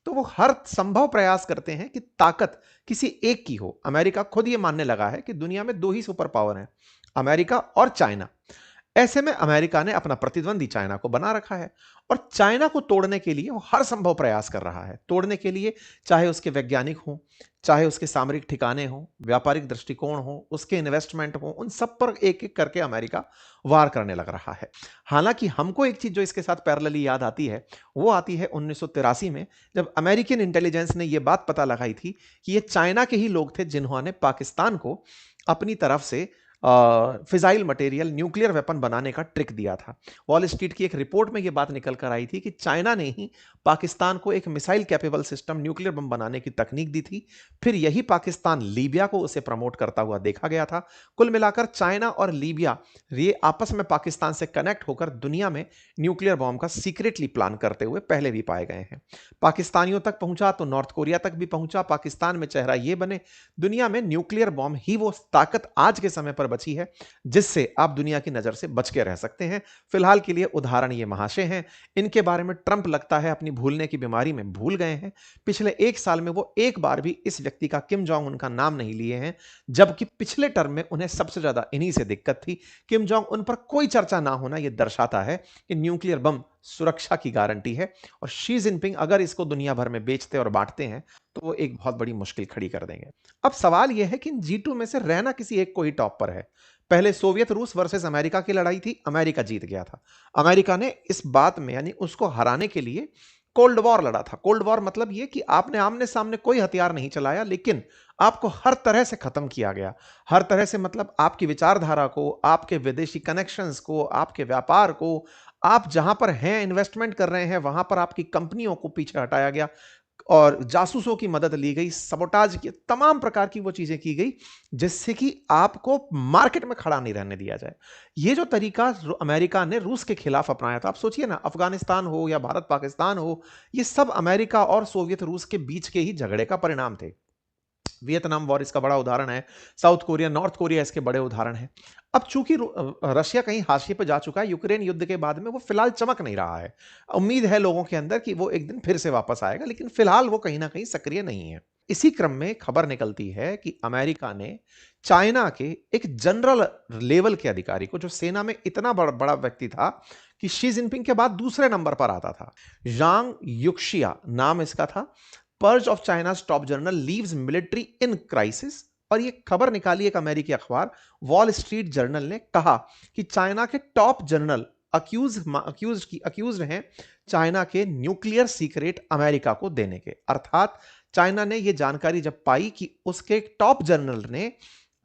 तो वो हर संभव प्रयास करते हैं कि ताकत किसी एक की हो। अमेरिका खुद ये मानने लगा है कि दुनिया में दो ही सुपर पावर हैं, अमेरिका और चाइना। ऐसे में अमेरिका ने अपना प्रतिद्वंदी चाइना को बना रखा है और चाइना को तोड़ने के लिए वो हर संभव प्रयास कर रहा है। तोड़ने के लिए चाहे उसके वैज्ञानिक हों, चाहे उसके सामरिक ठिकाने हों, व्यापारिक दृष्टिकोण हो, उसके इन्वेस्टमेंट हो, उन सब पर एक एक करके अमेरिका वार करने लग रहा है। हालांकि हमको एक चीज जो इसके साथ पैरेलली याद आती है, वो आती है 1983 में, जब अमेरिकन इंटेलिजेंस ने यह बात पता लगाई थी कि ये चाइना के ही लोग थे जिन्होंने पाकिस्तान को अपनी तरफ से फिजाइल मटेरियल न्यूक्लियर वेपन बनाने का ट्रिक दिया था। वॉल स्ट्रीट की एक रिपोर्ट में यह बात निकल कर आई थी कि चाइना ने ही पाकिस्तान को एक missile capable system nuclear bomb बनाने की तकनीक दी थी। फिर यही पाकिस्तान लीबिया को उसे प्रमोट करता हुआ देखा गया था। कुल मिलाकर चाइना और लीबिया ये आपस में पाकिस्तान से कनेक्ट होकर दुनिया में न्यूक्लियर बम का सीक्रेटली प्लान करते हुए पहले भी पाए गए हैं। पाकिस्तानियों तक पहुंचा तो नॉर्थ कोरिया तक भी पहुंचा। पाकिस्तान में चेहरा ये बने, दुनिया में न्यूक्लियर बम ही वो ताकत आज के समय पर बची है जिससे आप दुनिया की नजर से बच के रह सकते हैं। फिलहाल के लिए उदाहरण ये महाशय हैं। इनके बारे में ट्रंप लगता है अपनी भूलने की बीमारी में भूल गए हैं। पिछले एक साल में वो एक बार भी इस व्यक्ति का, किम जोंग उन का नाम नहीं लिए हैं, जबकि पिछले टर्म में उन्हें सबसे ज्यादा इन्हीं से दिक्कत थी। किम जोंग उन पर कोई चर्चा ना होना यह दर्शाता है कि न्यूक्लियर बम सुरक्षा की गारंटी है और शी जिनपिंग अगर इसको दुनिया भर में बेचते और बांटते हैं तो वो एक बहुत बड़ी मुश्किल खड़ी कर देंगे। अब सवाल यह है कि इन G2 में से रहना किसी एक को ही टॉप पर है। पहले सोवियत रूस वर्सेस अमेरिका की लड़ाई थी, अमेरिका जीत गया था। अमेरिका ने इस बात में यानी उसको हराने के लिए कोल्ड वॉर लड़ा था। कोल्ड वॉर मतलब यह कि आपने आमने सामने कोई हथियार नहीं चलाया, लेकिन आपको हर तरह से खत्म किया गया। हर तरह से मतलब आपकी विचारधारा को, आपके विदेशी कनेक्शंस को, आपके व्यापार को, आप जहां पर हैं इन्वेस्टमेंट कर रहे हैं वहां पर आपकी कंपनियों को पीछे हटाया गया और जासूसों की मदद ली गई, सबोटाज की तमाम प्रकार की वो चीजें की गई जिससे कि आपको मार्केट में खड़ा नहीं रहने दिया जाए। ये जो तरीका अमेरिका ने रूस के खिलाफ अपनाया था, आप सोचिए ना, अफगानिस्तान हो या भारत पाकिस्तान हो, ये सब अमेरिका और सोवियत रूस के बीच के ही झगड़े का परिणाम थे। वियतनाम वॉर इसका बड़ा उदाहरण है, साउथ कोरिया, नॉर्थ कोरिया इसके बड़े उदाहरण हैं। अब चूंकि रशिया कहीं हाशिए पर जा चुका है, यूक्रेन युद्ध के बाद में वो फिलहाल चमक नहीं रहा है। उम्मीद है लोगों के अंदर कि वो एक दिन फिर से वापस आएगा, लेकिन फिलहाल वो कहीं ना कहीं सक्रिय नहीं है। इसी क्रम में खबर निकलती है कि अमेरिका ने चाइना के एक जनरल लेवल के अधिकारी को, जो सेना में इतना बड़ा व्यक्ति था कि शी जिनपिंग के बाद दूसरे नंबर पर आता था, जांग युक्शिया नाम इसका था, purge of China top general leaves military in crisis. और ये खबर निकाली एक अमेरिकी अखबार वॉल स्ट्रीट जर्नल ने, कहा कि चाइना के टॉप जनरल अक्यूज हैं चाइना के न्यूक्लियर सीक्रेट अमेरिका को देने के। अर्थात चाइना ने यह जानकारी जब पाई कि उसके टॉप जनरल ने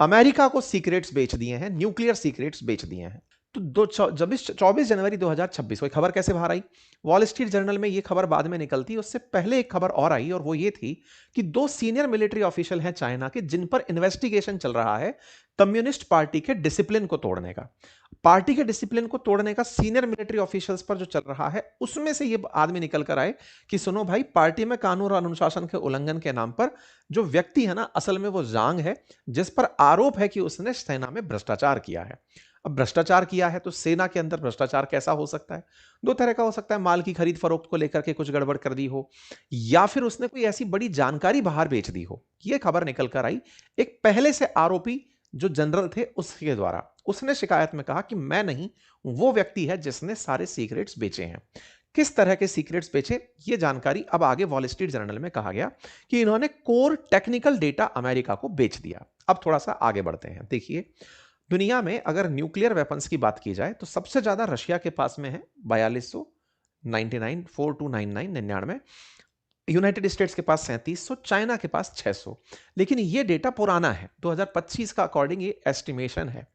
अमेरिका को सीक्रेट्स बेच दिए हैं, न्यूक्लियर सीक्रेट्स बेच दिए हैं, तो 24 जनवरी 2026 को खबर कैसे बाहर आई? वॉल स्ट्रीट जर्नल में यह खबर बाद में निकलती, उससे पहले एक खबर और आई और वो ये थी कि दो सीनियर मिलिट्री ऑफिशियल हैं चाइना के जिन पर इन्वेस्टिगेशन चल रहा है कम्युनिस्ट पार्टी के डिसिप्लिन को तोड़ने का। पार्टी के डिसिप्लिन को तोड़ने का सीनियर मिलिट्री ऑफिशियल्स पर जो चल रहा है, उसमें से ये आदमी निकल कर आए कि सुनो भाई, पार्टी में कानून और अनुशासन के उल्लंघन के नाम पर जो व्यक्ति है ना, असल में वो जांग है जिस पर आरोप है कि उसने सेना में भ्रष्टाचार किया है। अब भ्रष्टाचार किया है तो सेना के अंदर भ्रष्टाचार कैसा हो सकता है? दो तरह का हो सकता है, माल की खरीद फरोख्त को लेकर के कुछ गड़बड़ कर दी हो, या फिर उसने कोई ऐसी बड़ी जानकारी बाहर बेच दी हो। यह खबर निकल कर आई एक पहले से आरोपी जो जनरल थे उसके द्वारा। उसने शिकायत में कहा कि मैं नहीं, वो व्यक्ति है जिसने सारे सीक्रेट्स बेचे हैं। किस तरह के सीक्रेट्स बेचे, ये जानकारी अब आगे वॉल स्ट्रीट जर्नल में कहा गया कि इन्होंने कोर टेक्निकल डेटा अमेरिका को बेच दिया। अब थोड़ा सा आगे बढ़ते हैं। देखिए, दुनिया में अगर न्यूक्लियर वेपन्स की बात की जाए तो सबसे ज्यादा रशिया के पास में है 4299, यूनाइटेड स्टेट्स के पास 3700, चाइना के पास 600। लेकिन ये डेटा पुराना है, 2025 का अकॉर्डिंग ये एस्टिमेशन है।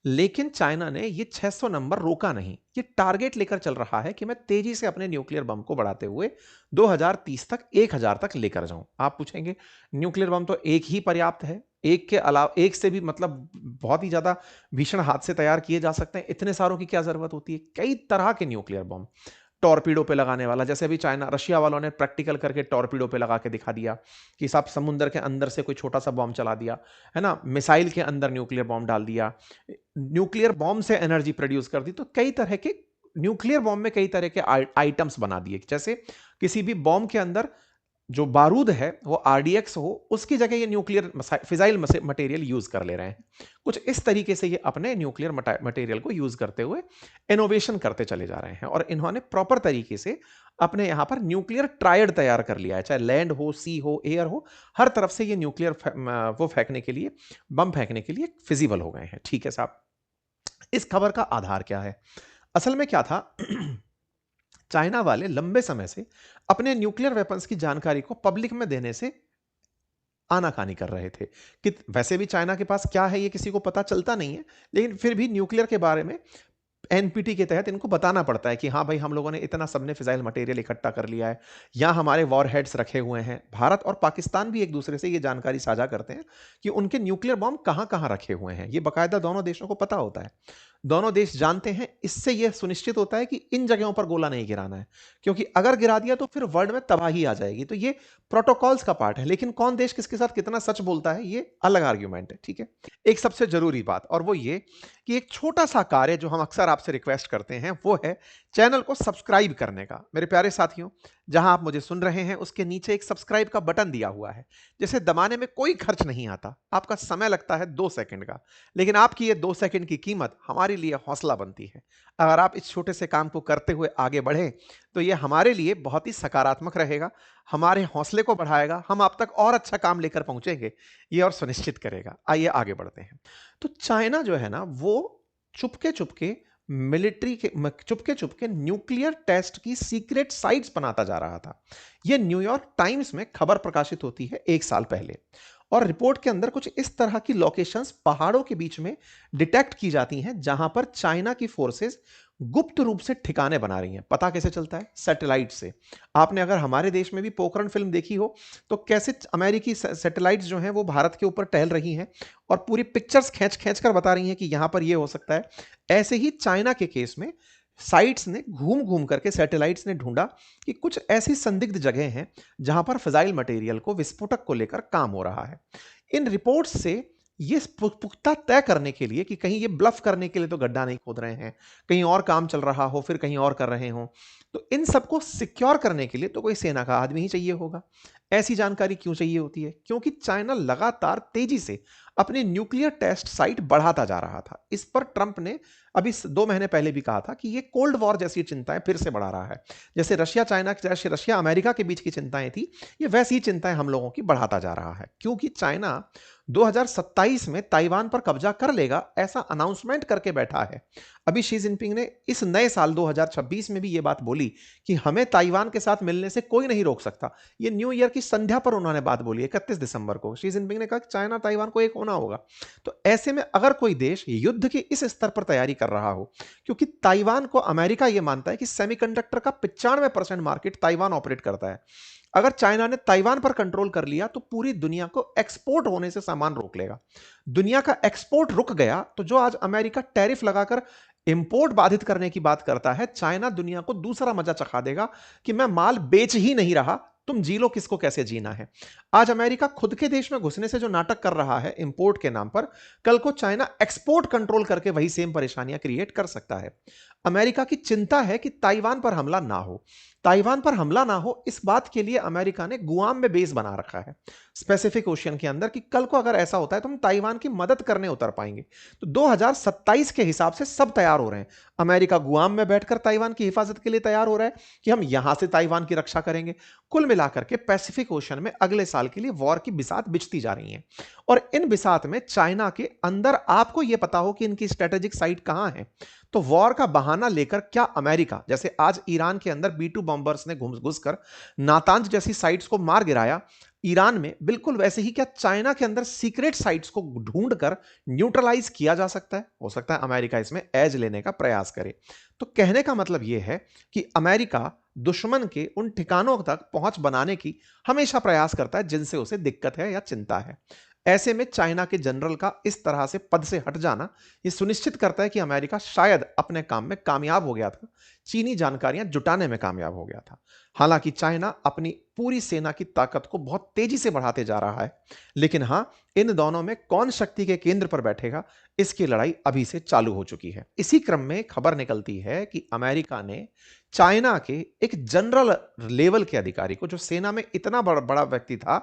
लेकिन चाइना ने ये 600 नंबर रोका नहीं, ये टारगेट लेकर चल रहा है कि मैं तेजी से अपने न्यूक्लियर बम को बढ़ाते हुए 2030 तक 1000 तक लेकर जाऊं। आप पूछेंगे न्यूक्लियर बम तो एक ही पर्याप्त है, एक के अलावा एक से भी मतलब बहुत ही ज्यादा भीषण हादसे तैयार किए जा सकते हैं, इतने सारों की क्या जरूरत होती है? कई तरह के न्यूक्लियर बम, टॉर्पीडो पे लगाने वाला, जैसे अभी चाइना रशिया वालों ने प्रैक्टिकल करके टॉर्पीडो पे लगा के दिखा दिया कि सब समुद्र के अंदर से कोई छोटा सा बॉम्ब चला दिया है ना, मिसाइल के अंदर न्यूक्लियर बॉम्ब डाल दिया, न्यूक्लियर बॉम्ब से एनर्जी प्रोड्यूस कर दी। तो कई तरह के न्यूक्लियर बॉम्ब में कई तरह के आइटम्स बना दिए, जैसे किसी भी बॉम्ब के अंदर जो बारूद है वो आरडीएक्स हो, उसकी जगह ये न्यूक्लियर फिजाइल मटेरियल यूज कर ले रहे हैं। कुछ इस तरीके से ये अपने न्यूक्लियर मटेरियल को यूज करते हुए इनोवेशन करते चले जा रहे हैं, और इन्होंने प्रॉपर तरीके से अपने यहां पर न्यूक्लियर ट्रायड तैयार कर लिया है, चाहे लैंड हो, सी हो, एयर हो, हर तरफ से ये न्यूक्लियर वो फेंकने के लिए, बम फेंकने के लिए फिजिबल हो गए हैं। ठीक है साहब, इस खबर का आधार क्या है? असल में क्या था, चाइना वाले लंबे समय से अपने न्यूक्लियर वेपन्स की जानकारी को पब्लिक में देने से आनाकानी कर रहे थे कि वैसे भी चाइना के पास क्या है ये किसी को पता चलता नहीं है, लेकिन फिर भी न्यूक्लियर के बारे में एनपीटी के तहत इनको बताना पड़ता है कि हाँ भाई, हम लोगों ने इतना सबने फिजाइल मटेरियल इकट्ठा कर लिया है, या हमारे वॉर हेड्स रखे हुए हैं। भारत और पाकिस्तान भी एक दूसरे से ये जानकारी साझा करते हैं कि उनके न्यूक्लियर बॉम्ब कहां कहां रखे हुए हैं। ये बाकायदा दोनों देशों को पता होता है, दोनों देश जानते हैं। इससे यह सुनिश्चित होता है कि इन जगहों पर गोला नहीं गिराना है, क्योंकि अगर गिरा दिया तो फिर वर्ल्ड में तबाही आ जाएगी। तो ये प्रोटोकॉल्स का पार्ट है, लेकिन कौन देश किसके साथ कितना सच बोलता है ये अलग आर्ग्यूमेंट है। ठीक है, एक सबसे जरूरी बात और वो ये कि एक छोटा सा कार्य जो हम अक्सर आपसे रिक्वेस्ट करते हैं वो है चैनल को सब्सक्राइब करने का। मेरे प्यारे साथियों, जहां आप मुझे सुन रहे हैं उसके नीचे एक सब्सक्राइब का बटन दिया हुआ है, जिसे दबाने में कोई खर्च नहीं आता, आपका समय लगता है 2 सेकंड का, लेकिन आपकी ये 2 सेकंड की कीमत हमारे लिए हौसला बनती है। अगर आप इस छोटे से काम को करते हुए आगे बढ़े तो ये हमारे लिए बहुत ही सकारात्मक रहेगा, हमारे हौसले को बढ़ाएगा, हम आप तक और अच्छा काम लेकर पहुंचेंगे ये और सुनिश्चित करेगा। आइए आगे बढ़ते हैं। तो चाइना जो है ना, वो चुपके चुपके मिलिट्री के चुपके चुपके न्यूक्लियर टेस्ट की सीक्रेट साइट्स बनाता जा रहा था। यह न्यूयॉर्क टाइम्स में खबर प्रकाशित होती है 1 साल पहले, और रिपोर्ट के अंदर कुछ इस तरह की लोकेशंस पहाड़ों के बीच में डिटेक्ट की जाती हैं जहां पर चाइना की फोर्सेस गुप्त रूप से ठिकाने बना रही हैं। पता कैसे चलता है? सैटेलाइट से। आपने अगर हमारे देश में भी पोखरण फिल्म देखी हो तो कैसे अमेरिकी सैटेलाइट्स जो हैं वो भारत के ऊपर टहल रही हैं और पूरी पिक्चर्स खींच खींच कर बता रही हैं कि यहां पर ये हो सकता है। ऐसे ही चाइना के केस में साइट्स ने घूम घूम करके, सैटेलाइट्स ने ढूंढा कि कुछ ऐसी संदिग्ध जगह हैं जहां पर फिजाइल मटेरियल को, विस्फोटक को लेकर काम हो रहा है। इन रिपोर्ट्स से ये पुख्ता तय करने के लिए कि कहीं ये ब्लफ करने के लिए तो गड्ढा नहीं खोद रहे हैं, कहीं और काम चल रहा हो, फिर कहीं और कर रहे हो, तो इन सबको सिक्योर करने के लिए तो कोई सेना का आदमी ही चाहिए होगा। ऐसी जानकारी क्यों चाहिए होती है? क्योंकि चाइना लगातार तेजी से अपने न्यूक्लियर टेस्ट साइट बढ़ाता जा रहा था। इस पर ट्रंप ने अभी 2 महीने पहले भी कहा था कि ये कोल्ड वॉर जैसी चिंताएं फिर से बढ़ा रहा है। जैसे रशिया चाइना, जैसे रशिया अमेरिका के बीच की चिंताएं थी, ये वैसी ही चिंताएं हम लोगों की बढ़ाता जा रहा है। क्योंकि चाइना 2027 में ताइवान पर कब्जा कर लेगा ऐसा अनाउंसमेंट करके बैठा है। अभी शी जिनपिंग ने इस नए साल 2026 में भी ये बात बोली कि हमें ताइवान के साथ मिलने से कोई नहीं रोक सकता। ये न्यू ईयर की संध्या पर उन्होंने बात बोली, 31 दिसंबर को शी जिनपिंग ने कहा कि चाइना ताइवान को एक होना होगा। तो ऐसे में अगर कोई देश युद्ध की इस स्तर पर तैयारी कर रहा हो, क्योंकि ताइवान को अमेरिका यह मानता है कि सेमीकंडक्टर का 95% मार्केट ताइवान ऑपरेट करता है, अगर चाइना ने ताइवान पर कंट्रोल कर लिया तो पूरी दुनिया को एक्सपोर्ट होने से सामान रोक लेगा। दुनिया का एक्सपोर्ट रुक गया तो जो आज अमेरिका टैरिफ लगाकर इंपोर्ट बाधित करने की बात करता है, चाइना दुनिया को दूसरा मजा चखा देगा कि मैं माल बेच ही नहीं रहा, तुम जी लो किसको कैसे जीना है। आज अमेरिका खुद के देश में घुसने से जो नाटक कर रहा है इंपोर्ट के नाम पर, कल को चाइना एक्सपोर्ट कंट्रोल करके वही सेम परेशानियां क्रिएट कर सकता है। अमेरिका की चिंता है कि ताइवान पर हमला ना हो। ताइवान पर हमला ना हो इस बात के लिए अमेरिका ने गुआम में बेस बना रखा है स्पेसिफिक ओशियन के अंदर, कि कल को अगर ऐसा होता है तो हम ताइवान की मदद करने उतर पाएंगे। तो 2027 के हिसाब से सब तैयार हो रहे हैं। अमेरिका गुआम में बैठकर ताइवान की हिफाजत के लिए तैयार हो रहा है कि हम यहां से ताइवान की रक्षा करेंगे। कुल मिलाकर के पैसिफिक ओशन में अगले साल के लिए वॉर की बिसात बिछती जा रही है, और इन बिसात में चाइना के अंदर आपको यह पता हो कि इनकी स्ट्रेटेजिक साइट कहां है, तो वॉर का बहाना लेकर क्या अमेरिका, जैसे आज ईरान के अंदर B-2 बॉम्बर्स ने घुसकर नातांज जैसी साइट्स को मार गिराया ईरान में, बिल्कुल वैसे ही क्या चाइना के अंदर सीक्रेट साइट्स को ढूंढकर न्यूट्रलाइज किया जा सकता है? हो सकता है अमेरिका इसमें एज लेने का प्रयास करे। तो कहने का मतलब यह है कि अमेरिका दुश्मन के उन ठिकानों तक पहुंच बनाने की हमेशा प्रयास करता है जिनसे उसे दिक्कत है या चिंता है। ऐसे में चाइना के जनरल का इस तरह से पद से हट जाना यह सुनिश्चित करता है कि अमेरिका शायद अपने काम में कामयाब हो गया था, चीनी जानकारियां जुटाने में कामयाब हो गया था। हालांकि चाइना अपनी पूरी सेना की ताकत को बहुत तेजी से बढ़ाते जा रहा है, लेकिन हां, इन दोनों में कौन शक्ति के केंद्र पर बैठेगा, इसकी लड़ाई अभी से चालू हो चुकी है। इसी क्रम में खबर निकलती है कि अमेरिका ने चाइना के एक जनरल लेवल के अधिकारी को, जो सेना में इतना बड़ा व्यक्ति था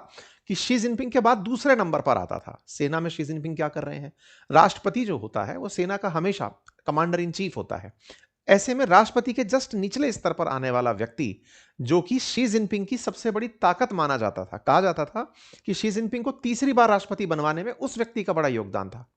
कि शी जिनपिंग के बाद दूसरे नंबर पर आता था। सेना में शी जिनपिंग क्या कर रहे हैं? राष्ट्रपति जो होता है वो सेना का हमेशा कमांडर इन चीफ होता है। ऐसे में राष्ट्रपति के जस्ट निचले स्तर पर आने वाला व्यक्ति, जो कि शी जिनपिंग की सबसे बड़ी ताकत माना जाता था, कहा जाता था कि शी जिनपिंग को तीसरी बार राष्ट्रपति बनवाने में उस व्यक्ति का बड़ा योगदान था,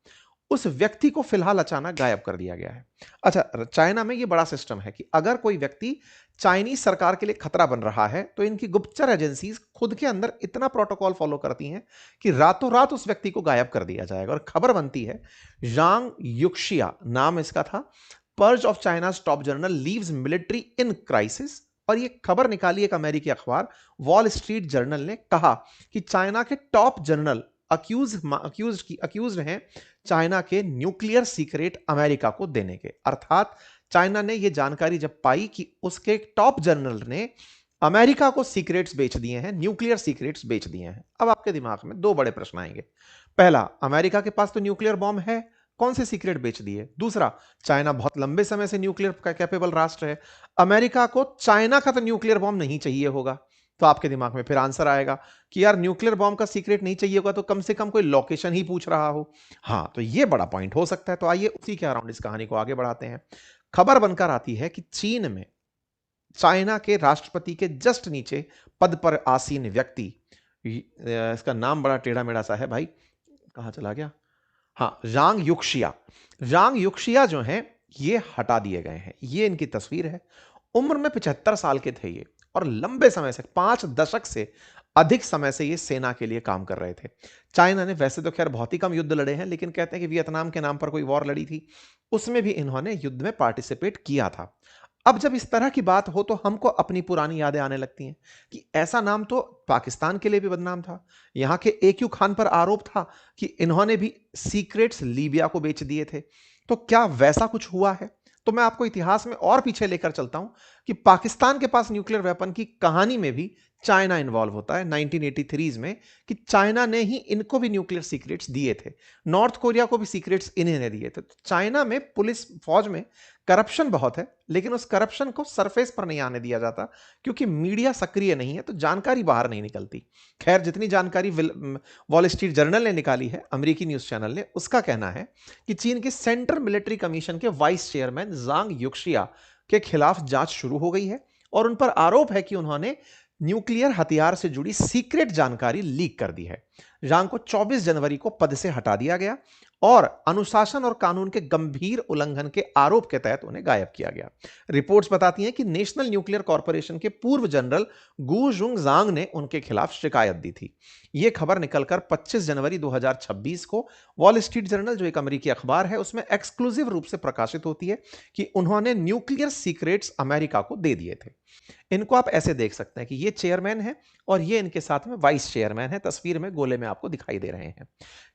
उस व्यक्ति को फिलहाल अचानक गायब कर दिया गया है। अच्छा, चाइना में यह बड़ा सिस्टम है कि अगर कोई व्यक्ति चाइनीज सरकार के लिए खतरा बन रहा है तो इनकी गुप्तचर एजेंसीज खुद के अंदर इतना प्रोटोकॉल फॉलो करती हैं कि रातों रात उस व्यक्ति को गायब कर दिया जाएगा। और खबर बनती है, यांग युक्शिया नाम इसका था, purge of China's top general leaves military in crisis. और ये खबर निकाली एक अमेरिकी अखबार वॉल स्ट्रीट जर्नल ने, कहा कि चाइना के टॉप जनरल अक्यूज्ड हैं चाइना के न्यूक्लियर सीक्रेट अमेरिका को देने के। अर्थात चाइना ने यह जानकारी जब पाई कि उसके टॉप जनरल ने अमेरिका को सीक्रेट्स बेच दिए हैं, न्यूक्लियर सीक्रेट्स बेच दिए हैं। अब आपके दिमाग में दो बड़े प्रश्न आएंगे। पहला, अमेरिका के पास तो न्यूक्लियर बॉम्ब है, कौन से सीक्रेट बेच दिए? दूसरा, चाइना बहुत लंबे समय से न्यूक्लियर कैपेबल राष्ट्र है, अमेरिका को चाइना का तो न्यूक्लियर बॉम्ब नहीं चाहिए होगा। तो आपके दिमाग में फिर आंसर आएगा कि यार न्यूक्लियर बॉम्ब का सीक्रेट नहीं चाहिए होगा तो कम से कम कोई लोकेशन ही पूछ रहा हो। हां, तो यह बड़ा पॉइंट हो सकता है। तो आइए उसी के अराउंड इस कहानी को आगे बढ़ाते हैं। खबर बनकर आती है कि चीन में चाइना के राष्ट्रपति के जस्ट नीचे पद पर आसीन व्यक्ति, इसका नाम बड़ा टेढ़ा मेढ़ा सा है भाई, कहां चला गया? हां, यांग युक्शिया जो हैं ये हटा दिए गए हैं। ये इनकी तस्वीर है। उम्र में 75 साल के थे ये, और लंबे समय से 5 दशक से अधिक समय से ये सेना के लिए काम कर रहे थे। चाइना ने वैसे तो खैर बहुत ही कम युद्ध लड़े हैं, लेकिन कहते हैं कि वियतनाम के नाम पर कोई वॉर लड़ी थी, उसमें भी इन्होंने युद्ध में पार्टिसिपेट किया था। अब जब इस तरह की बात हो तो हमको अपनी पुरानी यादें आने लगती हैं कि ऐसा नाम तो पाकिस्तान के लिए भी बदनाम था। यहां के AQ खान पर आरोप था कि इन्होंने भी सीक्रेट्स लीबिया को बेच दिए थे। तो क्या वैसा कुछ हुआ है? तो मैं आपको इतिहास में और पीछे लेकर चलता हूं कि पाकिस्तान के पास न्यूक्लियर वेपन की कहानी में भी चाइना इन्वॉल्व होता है 1983 में, कि चाइना ने ही इनको भी न्यूक्लियर सीक्रेट्स दिए थे, नॉर्थ कोरिया को भी सीक्रेट्स इन्हीं ने दिए थे। तो चाइना में पुलिस फौज में करप्शन बहुत है, लेकिन उस करप्शन को सरफेस पर नहीं आने दिया जाता क्योंकि मीडिया सक्रिय नहीं है, तो जानकारी बाहर नहीं निकलती। खैर, जितनी जानकारी वॉल स्ट्रीट जर्नल ने निकाली है, अमेरिकी न्यूज चैनल ने, उसका कहना है कि चीन के सेंट्रल मिलिट्री कमीशन के वाइस चेयरमैन यांग युक्शिया के खिलाफ जांच शुरू हो गई है और उन पर आरोप है कि उन्होंने न्यूक्लियर हथियार से जुड़ी सीक्रेट जानकारी लीक कर दी है। यांग को 24 जनवरी को पद से हटा दिया गया और अनुशासन और कानून के गंभीर उल्लंघन के आरोप के तहत उन्हें गायब किया गया। रिपोर्ट्स बताती हैं कि नेशनल न्यूक्लियर कॉर्पोरेशन के पूर्व जनरल गु जुंगजांग ने उनके खिलाफ शिकायत दी थी। यह खबर निकलकर 25 जनवरी 2026 को वॉल स्ट्रीट जर्नल, जो एक अमेरिकी अखबार है, उसमें एक्सक्लूसिव रूप से प्रकाशित होती है कि उन्होंने न्यूक्लियर सीक्रेट्स अमेरिका को दे दिए थे। इनको आप ऐसे देख सकते हैं कि ये चेयरमैन है और ये इनके साथ में वाइस चेयरमैन है, तस्वीर में गोले में आपको दिखाई दे रहे हैं।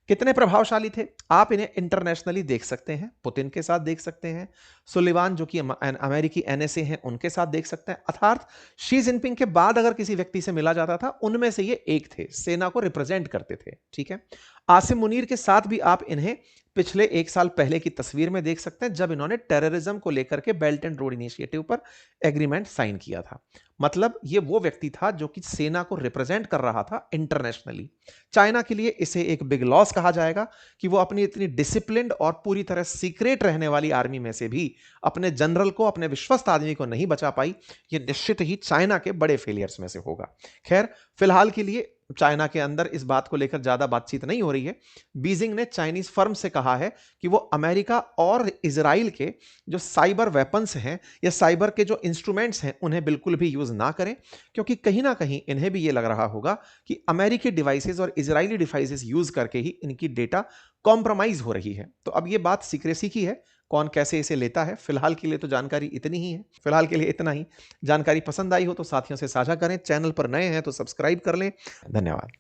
कितने प्रभावशाली थे? आप इन्हें इंटरनेशनली देख सकते हैं, पुतिन के साथ देख सकते हैं, सुलेवान जो कि अमेरिकी NSA हैं उनके साथ देख सकते हैं। अर्थात शी जिनपिंग के बाद अगर किसी व्यक्ति से मिला जाता था, उनमें से ये एक थे, सेना को रिप्रेजेंट करते थे। ठीक है, आसिम मुनीर के साथ भी आप इन्हें पिछले 1 साल पहले की तस्वीर में देख सकते हैं, जब इन्होंने टेररिज्म को लेकर के बेल्ट एंड रोड इनिशिएटिव पर एग्रीमेंट साइन किया था। मतलब ये वो व्यक्ति था जो कि सेना को रिप्रेजेंट कर रहा था इंटरनेशनली। चाइना के लिए इसे एक बिग लॉस कहा जाएगा कि वो अपनी इतनी डिसिप्लिन्ड और पूरी तरह सीक्रेट रहने वाली आर्मी में से भी अपने जनरल को, अपने विश्वस्त आदमी को नहीं बचा पाई। ये निश्चित ही चाइना के बड़े फेलियर्स में से होगा। खैर, फिलहाल के लिए चाइना के अंदर इस बात को लेकर ज्यादा बातचीत नहीं हो रही है। बीजिंग ने चाइनीज फर्म से कहा है कि वो अमेरिका और इजराइल के जो साइबर वेपन्स हैं या साइबर के जो इंस्ट्रूमेंट्स हैं उन्हें बिल्कुल भी यूज ना करें, क्योंकि कहीं ना कहीं इन्हें भी ये लग रहा होगा कि अमेरिकी डिवाइसेस और इजरायली डिवाइसेस यूज करके ही इनकी डेटा कॉम्प्रोमाइज हो रही है। तो अब ये बात सीक्रेसी की है, कौन कैसे इसे लेता है। फिलहाल के लिए तो जानकारी इतनी ही है, फिलहाल के लिए इतना ही। जानकारी पसंद आई हो तो साथियों से साझा करें, चैनल पर नए हैं तो सब्सक्राइब कर लें। धन्यवाद।